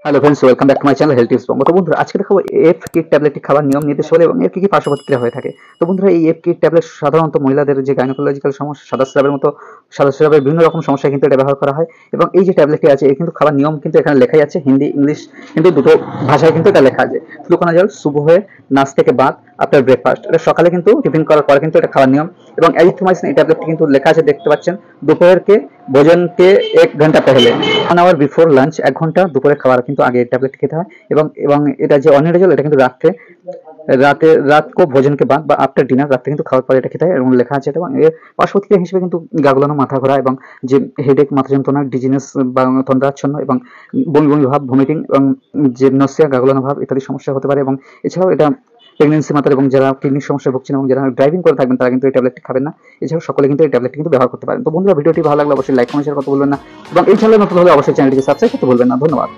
Hello friends, welcome back to my channel health tips Banga. তো বন্ধুরা, আজকে দেখাবো এফ কিট ট্যাবলেটটি খাবার নিয়ম নির্দেশাবলী এবং এর কি কি পার্শ্ব প্রতিক্রিয়া হয়ে থাকে। তো বন্ধুরা, এই এফ কিট ট্যাবলেট সাধারণত মহিলাদের যে গাইনোকোলজিক্যাল সমস্যা, সাদাস্রাবের মতো সাদাস্রাবের বিভিন্ন রকম সমস্যায় কিন্তু এটা ব্যবহার করা হয়। এবং এই যে ট্যাবলেটটি আছে এর কিন্তু খাবার নিয়ম কিন্তু এখানে লেখাই আছে, হিন্দি ইংলিশ কিন্তু দুটো ভাষায় কিন্তু এটা লেখা আছে। ফ্লুকোনাজল সুবহে নাস থেকে বাদ আফটার ব্রেকফাস্ট, এটা সকালে কিন্তু টিফিন করার পরে কিন্তু এটা খাবার নিয়ম। এবং এরিথ্রোমাইসিন এই ট্যাবলেটটি কিন্তু লেখা আছে, দেখতে পাচ্ছেন, दोपहर के भोजन के 1 घंटा पहले 1 आवर बिफोर लांच, 1 घंटा দুপুরে খাবার কিন্তু আগে এই ট্যাবলেট খেতে হয়। এবং এবং এটা যে অনিরাজল, এটা কিন্তু রাত को भोजन के बाद বা আফটার ডিনার, রাতে কিন্তু খাওয়ার পরে এটা খেতে হয় এবং লেখা আছে। এবং এর পার্শ্ব প্রতিক্রিয়া হিসেবে কিন্তু গা গোলানো, মাথা ঘোরা এবং যে হেডেক, মাথা যন্ত্রণা, ডিজিনেস বা তন্দ্রাচ্ছন্ন এবং বমি বমি ভাব, ভমিটিং এবং যে নসিয়া, গা গোলানো ভাব ইত্যাদি সমস্যা হতে পারে। এবং এছাড়াও এটা প্রেগনেন্সি মাতার এবং যারা কিডনির সমস্যায় ভুগছেন এবং যারা ড্রাইভিং করে থাকবেন তারা কিন্তু এই ট্যাবলেটটি খাবেন না। এছাড়াও সকলে কিন্তু এই ট্যাবলেটটি কিন্তু ব্যবহার করতে পারেন। তো বন্ধুরা, ভিডিওটি ভালো লাগলে অবশ্যই লাইক কমেন্ট শেয়ার করতে ভুলবেন না এবং এই চ্যানেলে নতুন হলে অবশ্যই চ্যানেলটিকে সাবস্ক্রাইব করতে ভুলবেন না। ধন্যবাদ।